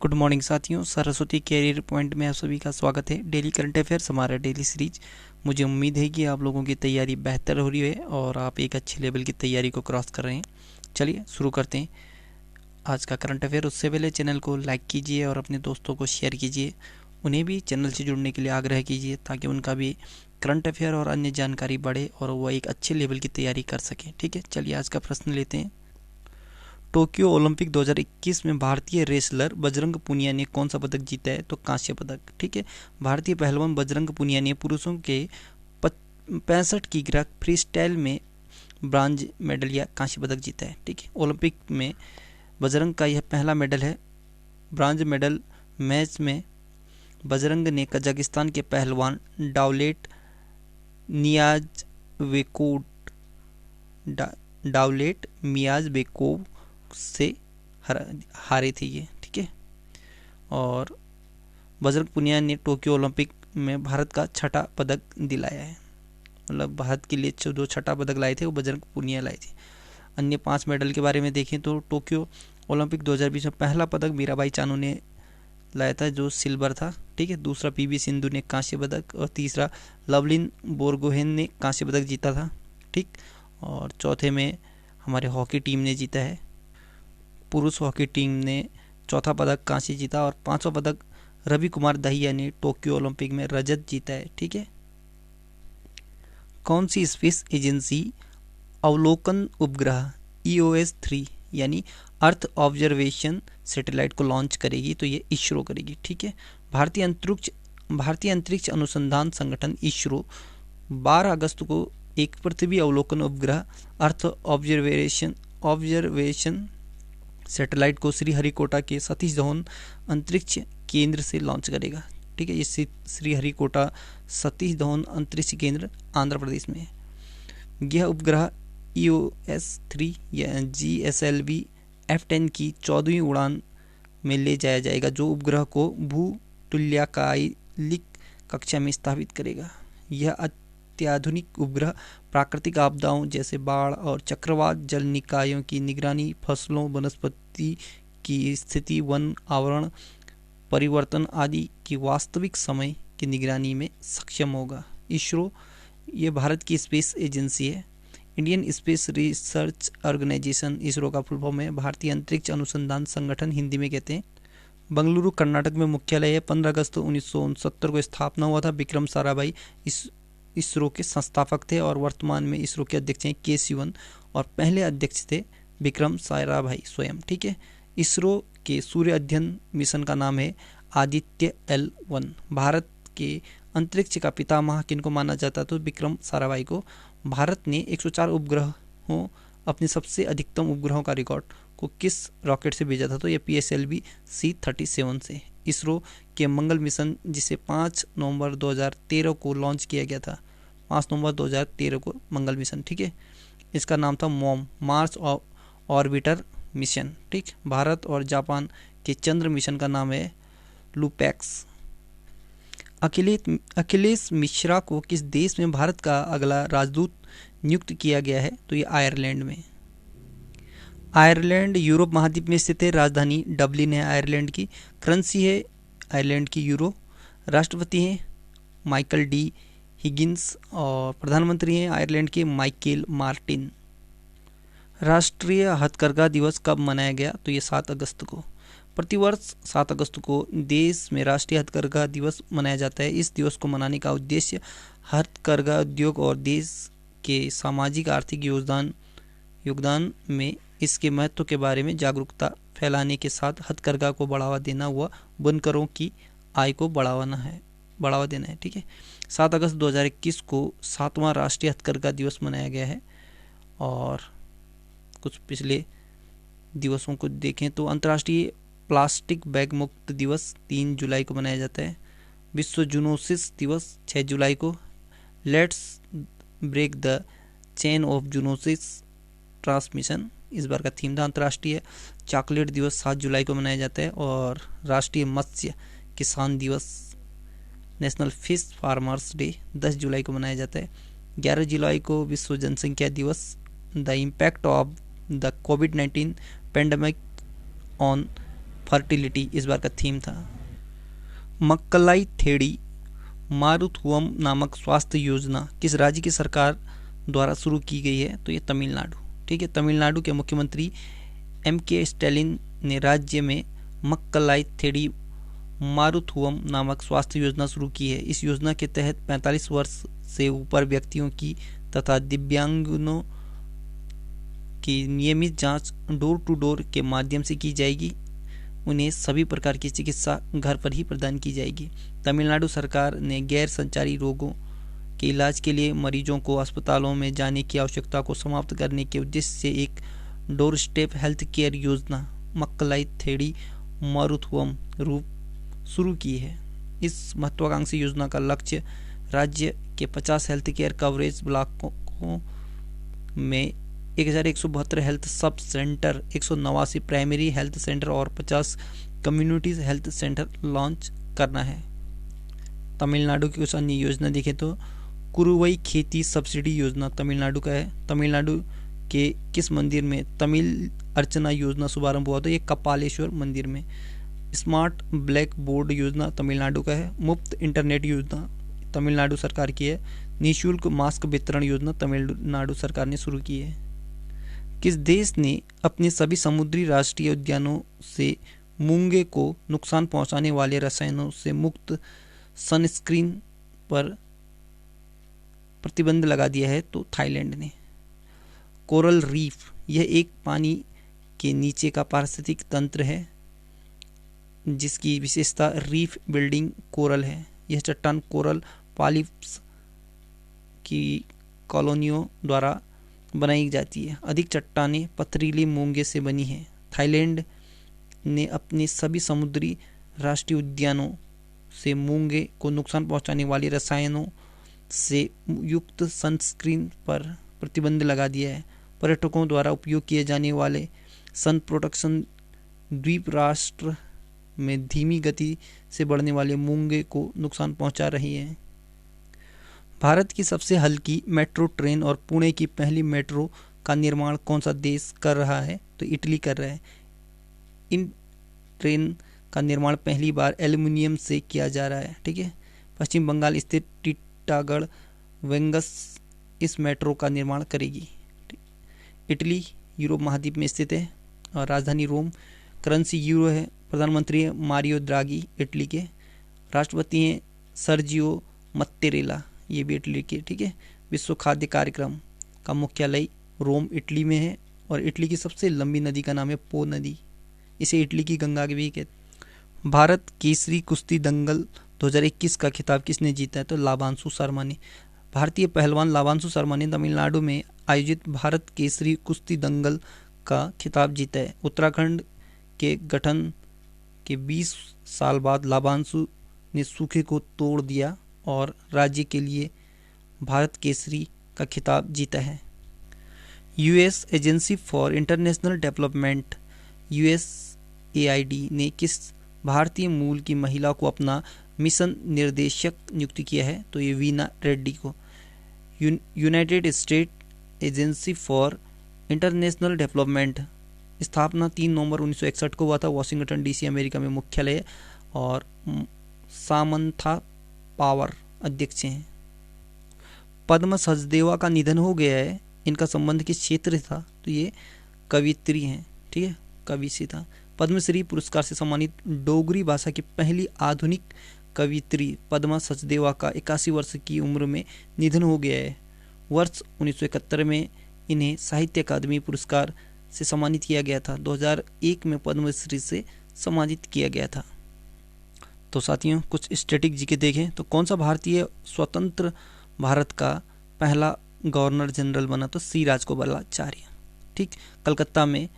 Good morning साथियों, Saraswati career point में आप सभी का स्वागत है। डेली करंट अफेयर्स हमारा डेली सीरीज। मुझे उम्मीद है कि आप लोगों की तैयारी बेहतर हो रही है और आप एक अच्छे लेवल की तैयारी को क्रॉस कर रहे हैं। चलिए शुरू करते हैं आज का करंट अफेयर। उससे पहले चैनल को लाइक कीजिए और अपने दोस्तों को शेयर कीजिए। उन्हें भी चैनल से जुड़ने के लिए आग्रह कीजिए ताकि उनका भी करंट अफेयर और अन्य जानकारी बढ़े और वह एक अच्छे लेवल की तैयारी कर सकें। ठीक है, चलिए आज का प्रश्न लेते हैं। टोक्यो ओलंपिक 2021 में भारतीय रेसलर बजरंग पुनिया ने कौन सा पदक जीता है? तो कांस्य पदक। ठीक है, भारतीय पहलवान बजरंग पुनिया ने पुरुषों के 65 किग्रा फ्री स्टाइल में ब्रांज मेडल या कांस्य पदक जीता है। ठीक है, ओलंपिक में बजरंग का यह पहला मेडल है। ब्रांज मेडल मैच में बजरंग ने कजाकिस्तान के पहलवान डावलेट मियाज़बेकोव से हारे थे ये। ठीक है, और बजरंग पुनिया ने टोक्यो ओलंपिक में भारत का छठा पदक दिलाया है। मतलब भारत के लिए जो छठा पदक लाए थे वो बजरंग पुनिया लाए थे। अन्य 5 मेडल के बारे में देखें तो टोक्यो ओलंपिक 2020 में पहला पदक मीराबाई चानू ने लाया था जो सिल्वर था। ठीक है, दूसरा पीवी सिंधु ने कांस्य पदक और तीसरा लवलिन बोरगोहेन ने कांस्य पदक जीता था। ठीक, और चौथे में हमारे हॉकी टीम ने जीता है। पुरुष हॉकी टीम ने चौथा पदक कांस्य जीता और 5वां पदक रवि कुमार दहिया ने टोक्यो ओलंपिक में रजत जीता है। ठीक है, कौन सी स्पेस एजेंसी अवलोकन उपग्रह EOS-3 यानी अर्थ ऑब्जर्वेशन सैटेलाइट को लॉन्च करेगी? तो ये इसरो करेगी। ठीक है, भारतीय अंतरिक्ष अनुसंधान संगठन इसरो 12 अगस्त को एक पृथ्वी अवलोकन उपग्रह अर्थ ऑब्जर्वेशन सैटेलाइट को श्रीहरिकोटा के सतीश धवन अंतरिक्ष केंद्र से लॉन्च करेगा। ठीक है, ये श्रीहरिकोटा सतीश धवन अंतरिक्ष केंद्र आंध्र प्रदेश में है। यह उपग्रह EOS-3 या GSLV F10 की 14वीं उड़ान में ले जाया जाएगा जो उपग्रह को भूतुल्यकालिक कक्षा में स्थापित करेगा। यह अत्याधुनिक उपग्रह प्राकृतिक आपदाओं जैसे बाढ़ और चक्रवात, जल निकायों की निगरानी, फसलों वनस्पति की स्थिति, वन आवरण परिवर्तन आदि की वास्तविक समय की निगरानी में सक्षम होगा। इसरो ये भारत की स्पेस एजेंसी है। Indian space research organisation ISRO का फुल फॉर्म है भारतीय अंतरिक्ष अनुसंधान संगठन, हिंदी में कहते हैं। बंगलुरु कर्नाटक में मुख्यालय है। 15 अगस्त 1969 को स्थापना हुआ था। विक्रम साराभाई इसरो के संस्थापक थे और वर्तमान में इसरो के अध्यक्ष हैं के सिवन और पहले अध्यक्ष थे विक्रम साराभाई स्वयं। ठीक है, इसरो के सूर्य अध्ययन मिशन का नाम है आदित्य L1। भारत के अंतरिक्ष का पितामह किनको माना जाता तो विक्रम साराभाई को। भारत ने 104 उपग्रहों अपने सबसे अधिकतम उपग्रहों का रिकॉर्ड को किस रॉकेट से भेजा था? तो यह PSLV C-37 से। इसरो के मंगल मिशन जिसे 5 नवंबर 2013 को लॉन्च किया गया था, 5 नवंबर 2013 को मंगल मिशन। ठीक है, इसका नाम था मॉम, मार्स ऑर्बिटर मिशन। ठीक, भारत और जापान के चंद्र मिशन का नाम है लूपैक्स। अखिलेश मिश्रा को किस देश में भारत का अगला राजदूत नियुक्त किया गया है? तो ये आयरलैंड में। आयरलैंड यूरोप महाद्वीप में स्थित है। राजधानी डबलिन है आयरलैंड की। करेंसी है आयरलैंड की यूरो। राष्ट्रपति हैं माइकल डी हिगिंस और प्रधानमंत्री हैं आयरलैंड के माइकेल मार्टिन। राष्ट्रीय हथकरघा दिवस कब मनाया गया? तो ये 7 अगस्त को। प्रतिवर्ष 7 अगस्त को देश में राष्ट्रीय हथकरघा दिवस मनाया जाता है। इस दिवस को मनाने का उद्देश्य हथकरघा उद्योग और देश के सामाजिक आर्थिक योगदान में इसके महत्व के बारे में जागरूकता फैलाने के साथ हथकरघा को बढ़ावा देना व बुनकरों की आय को बढ़ावा देना है। ठीक है, 7 अगस्त 2021 को 7वां राष्ट्रीय हथकरघा दिवस मनाया गया है। और कुछ पिछले दिवसों को देखें तो अंतर्राष्ट्रीय प्लास्टिक बैग मुक्त दिवस 3 जुलाई को मनाया जाता है। विश्व जूनोसिस दिवस 6 जुलाई को। Let's break the chain of zoonosis transmission इस बार का थीम था। अंतर्राष्ट्रीय चॉकलेट दिवस 7 जुलाई को मनाया जाता है। और राष्ट्रीय मत्स्य किसान दिवस नेशनल फिश फार्मर्स डे 10 जुलाई को मनाया जाता है। 11 जुलाई को विश्व जनसंख्या दिवस, the impact of the covid pandemic on fertility इस बार का थीम था। मक्कलाई थेड़ी मारुथुवम नामक स्वास्थ्य योजना किस राज्य की सरकार द्वारा शुरू की गई है? तो ये तमिलनाडु। ठीक है, तमिलनाडु के मुख्यमंत्री M.K. स्टैलिन ने राज्य में मक्कलाई थेड़ी मारुथुवम नामक स्वास्थ्य योजना शुरू की है। इस योजना के तहत 45 वर्ष से ऊपर व्यक्तियों की तथा दिव्यांगजनों की नियमित जांच डोर टू डोर के माध्यम से की जाएगी। उन्हें सभी प्रकार की चिकित्सा घर पर ही प्रदान की जाएगी। तमिलनाडु सरकार ने गैर संचारी रोगों के इलाज के लिए मरीजों को अस्पतालों में जाने की आवश्यकता को समाप्त करने के उद्देश्य से एक डोर स्टेप हेल्थ केयर योजना मक्कलाई थेड़ी मारुथुवम रूप शुरू की है। इस महत्वाकांक्षी योजना का लक्ष्य राज्य के 50 हेल्थ केयर कवरेज ब्लॉकों में 1172 health sub centre, 189 primary health centre और 50 कम्युनिटी हेल्थ सेंटर लॉन्च करना है। तमिलनाडु की कुछ अन्य योजना देखें तो कुरुवई खेती सब्सिडी योजना तमिलनाडु का है। तमिलनाडु के किस मंदिर में तमिल अर्चना योजना शुभारंभ हुआ? तो ये कपालेश्वर मंदिर में। स्मार्ट ब्लैक बोर्ड योजना तमिलनाडु का है। मुफ्त इंटरनेट योजना तमिलनाडु सरकार की है। निःशुल्क मास्क वितरण योजना तमिलनाडु सरकार ने शुरू की है। किस देश ने अपने सभी समुद्री राष्ट्रीय उद्यानों से मूंगे को नुकसान पहुंचाने वाले रसायनों से मुक्त सनस्क्रीन पर प्रतिबंध लगा दिया है? तो थाईलैंड ने। कोरल रीफ यह एक पानी के नीचे का पारिस्थितिक तंत्र है जिसकी विशेषता रीफ बिल्डिंग कोरल है। यह चट्टान कोरल पॉलिप्स की कॉलोनियों द्वारा बनाई जाती है। अधिक चट्टानें पथरीली मूंगे से बनी हैं। थाईलैंड ने अपने सभी समुद्री राष्ट्रीय उद्यानों से मूंगे को नुकसान पहुंचाने वाले रसायनों से युक्त सनस्क्रीन पर प्रतिबंध लगा दिया है। पर्यटकों द्वारा उपयोग किए जाने वाले सन प्रोटेक्शन द्वीप राष्ट्र में धीमी गति से बढ़ने वाले मूंगे को नुकसान पहुंचा रही है। भारत की सबसे हल्की मेट्रो ट्रेन और पुणे की पहली मेट्रो का निर्माण कौन सा देश कर रहा है? तो इटली कर रहा है। इन ट्रेन का निर्माण पहली बार एल्युमिनियम से किया जा रहा है। ठीक है, पश्चिम बंगाल स्थित टीटागढ़ वेंगस इस मेट्रो का निर्माण करेगी। इटली यूरोप महाद्वीप में स्थित है और राजधानी रोम। करेंसी यूरो है। प्रधानमंत्री है मारियो द्रागी इटली के। राष्ट्रपति हैं सर्जियो मत्तेरेला, ये भी इटली के। ठीक है, विश्व खाद्य कार्यक्रम का मुख्यालय रोम इटली में है और इटली की सबसे लंबी नदी का नाम है पो नदी। इसे इटली की गंगा भी कहते। भारत केसरी कुश्ती दंगल 2021 का खिताब किसने जीता है? तो लाभांशु शर्मा ने। भारतीय पहलवान लाभांशु शर्मा ने तमिलनाडु में आयोजित भारत केसरी कुश्ती दंगल का खिताब जीता है। उत्तराखंड के गठन के 20 साल बाद लाभांशु ने सूखे को तोड़ दिया और राज्य के लिए भारत केसरी का खिताब जीता है। US agency for international development USAID ने किस भारतीय मूल की महिला को अपना मिशन निर्देशक नियुक्त किया है? तो ये वीना रेड्डी को। United state agency for international development स्थापना 3 नवंबर 1961 को हुआ था। वाशिंगटन DC अमेरिका में मुख्यालय है और सामंथा पावर अध्यक्ष हैं। पद्म सचदेवा का निधन हो गया है। इनका संबंध किस क्षेत्र से था? तो ये कवित्री हैं। ठीक है, कवि से था। पद्मश्री पुरस्कार से सम्मानित डोगरी भाषा की पहली आधुनिक कवित्री पद्मा सचदेवा का 81 वर्ष की उम्र में निधन हो गया है। वर्ष 1971 में इन्हें साहित्य अकादमी पुरस्कार से सम्मानित किया गया था। 2001 में पद्मश्री से सम्मानित किया गया था। तो साथियों, कुछ स्टैटिक जीके देखें तो कौन सा भारतीय स्वतंत्र भारत का पहला गवर्नर जनरल बना? तो सी राजगोपालाचार्य। ठीक, कलकत्ता में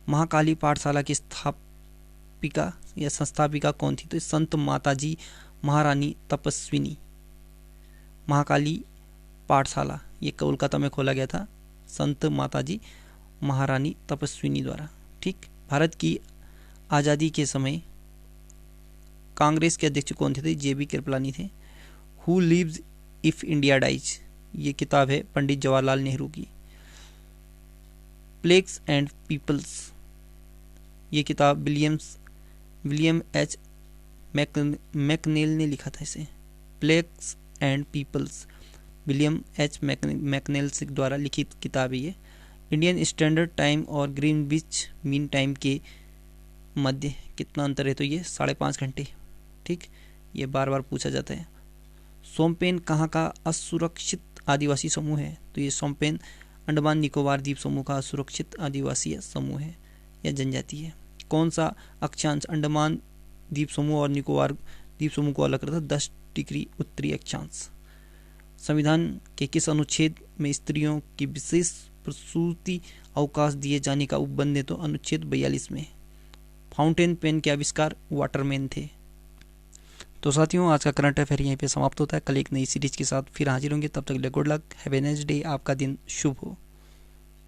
महाकाली पाठशाला की स्थापिका या संस्थापिका कौन थी? तो संत माताजी महारानी तपस्विनी। महाकाली पाठशाला ये कोलकाता में खोला गया था संत माताजी महारानी तपस्विनी द्वारा। ठीक, भारत की आज़ादी के समय कांग्रेस के अध्यक्ष कौन थे? JB कृपलानी थे। Who lives if India dies ये किताब है पंडित जवाहरलाल नेहरू की। प्लेग्स एंड पीपल्स ये किताब विलियम्स विलियम एच मैकनेल ने लिखा था इसे। Plagues and peoples, William H McNeill द्वारा लिखित किताब है ये। इंडियन स्टैंडर्ड टाइम और ग्रीनविच मीन टाइम के मध्य कितना अंतर है, तो ये 5.5 घंटे। ठीक, ये बार बार पूछा जाता है। सोमपेन कहाँ का असुरक्षित आदिवासी समूह है, तो ये सोमपेन अंडमान निकोबार द्वीप समूह का असुरक्षित आदिवासी समूह है या जनजाति है। कौन सा अक्षांश अंडमान द्वीप समूह और निकोबार द्वीप समूह को अलग करता है, 10 डिग्री उत्तरी अक्षांश। संविधान के किस अनुच्छेद में स्त्रियों की विशेष प्रसूति अवकाश दिए जाने का उपबंध है, तो अनुच्छेद 42 में। फाउंटेन पेन के आविष्कार वाटरमैन थे। तो साथियों, आज का करंट अफेयर यहीं पे समाप्त होता है। कल एक नई सीरीज के साथ फिर हाजिर होंगे, तब तक के लिए good luck, have a nice day, आपका दिन शुभ हो।